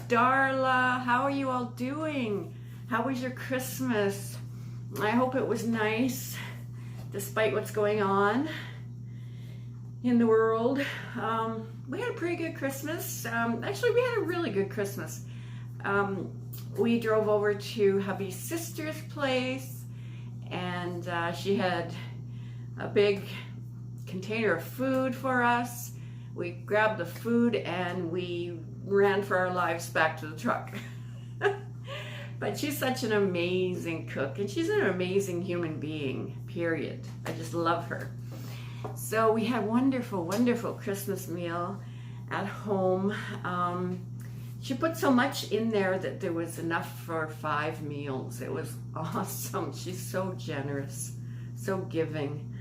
Darla. How are you all doing? How was your Christmas? I hope it was nice, despite what's going on in the world. We had a pretty good Christmas. Actually, we had a really good Christmas. We drove over to hubby's sister's place, and she had a big container of food for us. We grabbed the food and we ran for our lives back to the truck. But she's such an amazing cook, and she's an amazing human being, period. I just love her. So we had wonderful, wonderful Christmas meal at home. She put so much in there that there was enough for 5 meals. It was awesome. She's so generous, so giving.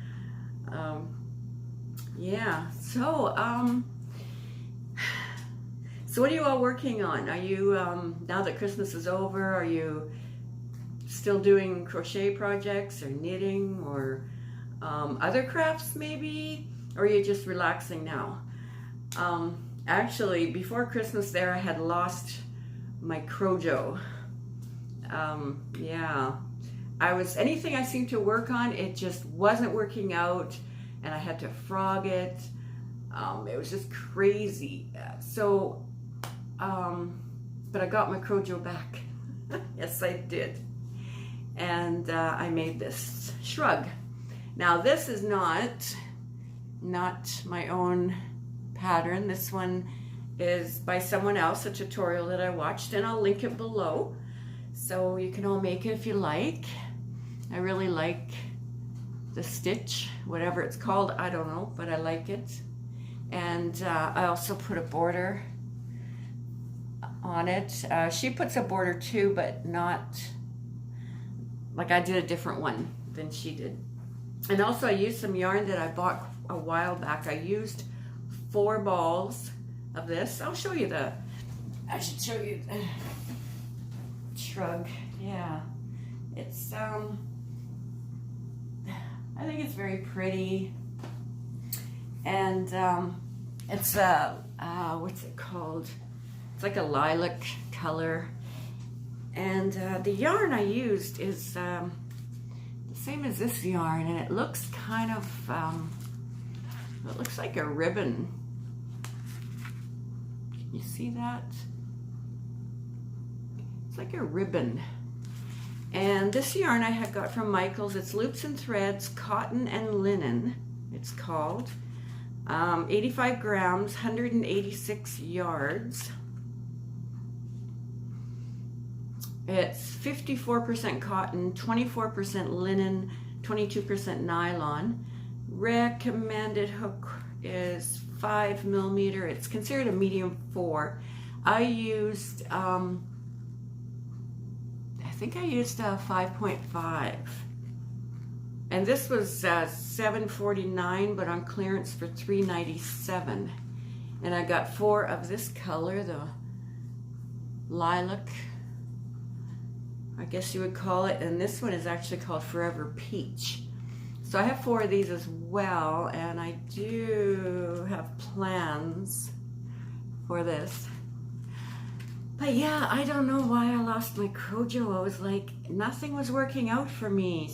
Yeah, so what are you all working on? Are you, now that Christmas is over, are you still doing crochet projects or knitting or other crafts maybe? Or are you just relaxing now? Actually, before Christmas there, I had lost my Crochet. Yeah, anything I seemed to work on, it just wasn't working out, and I had to frog it. It was just crazy. So, but I got my Crochet back. Yes, I did. And I made this shrug. Now, this is not my own pattern. This one is by someone else, a tutorial that I watched, and I'll link it below. So you can all make it if you like. I really like the stitch, whatever it's called, I don't know, but I like it. And I also put a border on it. She puts a border too, but not, like I did a different one than she did. And also I used some yarn that I bought a while back. I used 4 balls of this. I'll show you I should show you the shrug. Yeah, it's, I think it's very pretty. And it's what's it called? It's like a lilac color. And the yarn I used is the same as this yarn, and it looks kind of, it looks like a ribbon. Can you see that? It's like a ribbon. And this yarn I had got from Michael's. It's Loops and Threads, Cotton and Linen, it's called. 85 grams, 186 yards. It's 54% cotton, 24% linen, 22% nylon. Recommended hook is 5 millimeter. It's considered a medium 4. I used, I think I used 5.5. And this was $7.49, but on clearance for $3.97. And I got 4 of this color, the lilac, I guess you would call it. And this one is actually called Forever Peach. So I have 4 of these as well, and I do have plans for this. But yeah, I don't know why I lost my Crochet. I was like, nothing was working out for me.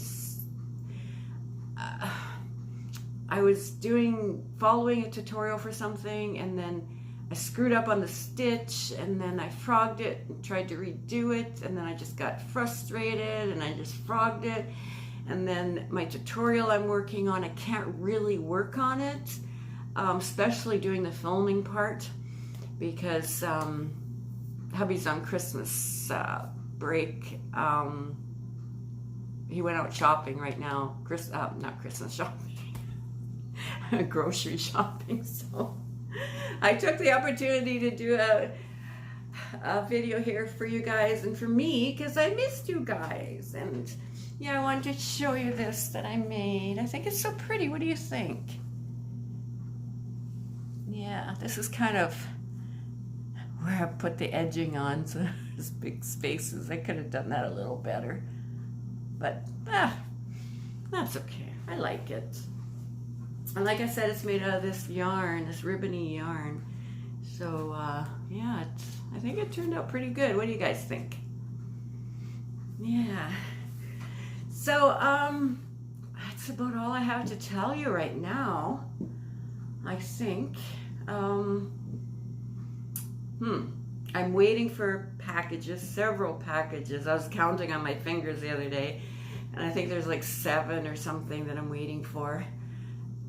I was following a tutorial for something, and then I screwed up on the stitch, and then I frogged it and tried to redo it, and then I just got frustrated and I just frogged it. And then my tutorial I'm working on, I can't really work on it, especially doing the filming part, because hubby's on Christmas break. He went out shopping right now. Not Christmas shopping, grocery shopping. So I took the opportunity to do a video here for you guys and for me, because I missed you guys. And yeah, I wanted to show you this that I made. I think it's so pretty. What do you think? Yeah, this is kind of where I put the edging on, so there's big spaces. I could have done that a little better, but that's okay. I like it. And like I said, it's made out of this yarn, this ribbony yarn. So yeah, it's I think it turned out pretty good. What do you guys think? Yeah. So, that's about all I have to tell you right now, I think. I'm waiting for packages, several packages. I was counting on my fingers the other day, and I think there's like 7 or something that I'm waiting for.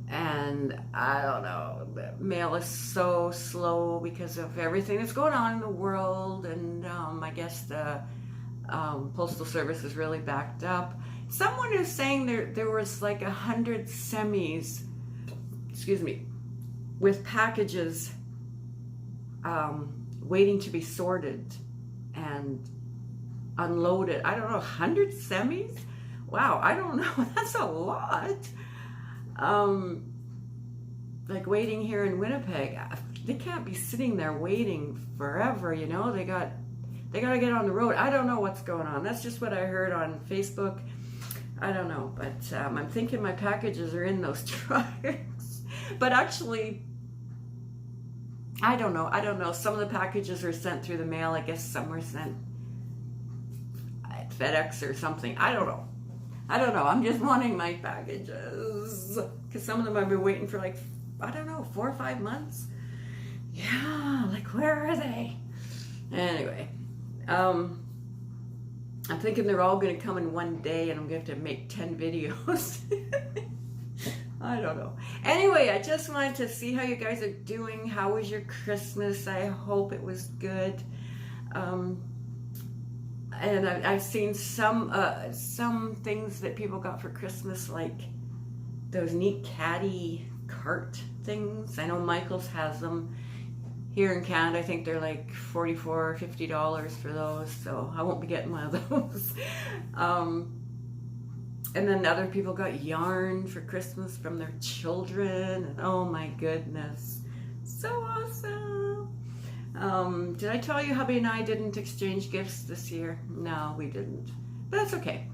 And I don't know, the mail is so slow because of everything that's going on in the world, and I guess the Postal Service is really backed up. Someone is saying there was like 100 semis, with packages waiting to be sorted and unloaded. I don't know, 100 semis? Wow, I don't know, that's a lot. Like waiting here in Winnipeg, they can't be sitting there waiting forever, you know. They gotta get on the road. I don't know what's going on. That's just what I heard on Facebook. I don't know, but I'm thinking my packages are in those trucks. But actually, I don't know. Some of the packages are sent through the mail. I guess some were sent at FedEx or something. I don't know. I'm just wanting my packages, because some of them I've been waiting for like, I don't know, 4 or 5 months. Yeah, like where are they? Anyway, I'm thinking they're all going to come in one day, and I'm going to have to make 10 videos. I don't know. Anyway, I just wanted to see how you guys are doing. How was your Christmas? I hope it was good. And I've seen some things that people got for Christmas, like those neat caddy cart things. I know Michael's has them. Here in Canada, I think they're like $44 or $50 for those, so I won't be getting one of those. And then other people got yarn for Christmas from their children, and oh my goodness, so awesome. Did I tell you hubby and I didn't exchange gifts this year? No, we didn't, but that's okay.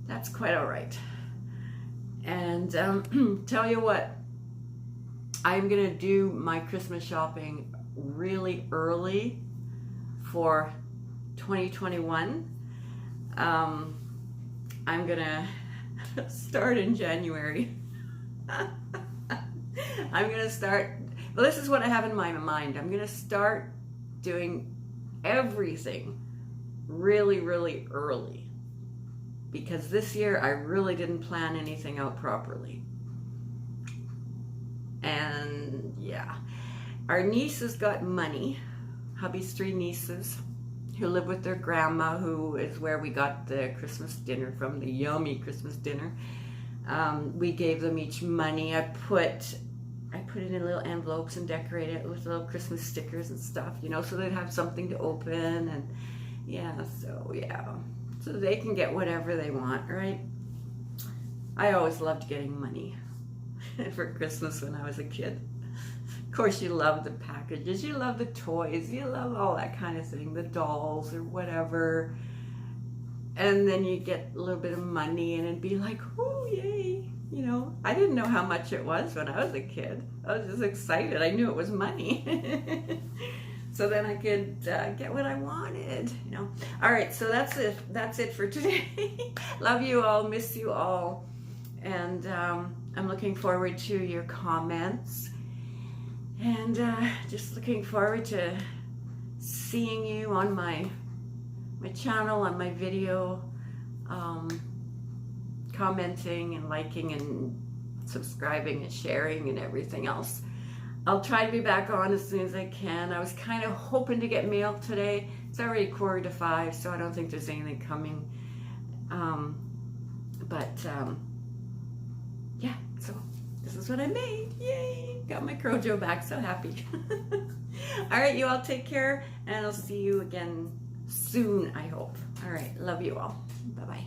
That's quite all right. And tell you what, I'm gonna do my Christmas shopping really early for 2021. I'm gonna start in January. I'm gonna start, well, this is what I have in my mind. I'm gonna start doing everything really, really early, because this year I really didn't plan anything out properly. And yeah, our niece has got money, hubby's 3 nieces who live with their grandma, who is where we got the Christmas dinner from, the yummy Christmas dinner. We gave them each money. I put it in little envelopes and decorated it with little Christmas stickers and stuff, you know, so they'd have something to open. And yeah, so they can get whatever they want, right? I always loved getting money for Christmas when I was a kid. Of course, you love the packages, you love the toys, you love all that kind of thing, the dolls or whatever. And then you get a little bit of money and it'd be like, oh, yay. You know, I didn't know how much it was when I was a kid. I was just excited. I knew it was money. So then I could get what I wanted, you know. All right, so that's it for today. Love you all, miss you all. And I'm looking forward to your comments. And just looking forward to seeing you on my channel, on my video, commenting and liking and subscribing and sharing and everything else. I'll try to be back on as soon as I can. I was kind of hoping to get mail today. It's already 4:45, so I don't think there's anything coming. Yeah, so this is what I made. Yay! Got my Crojo back, so happy. All right, you all take care, and I'll see you again soon, I hope. All right, love you all. Bye-bye.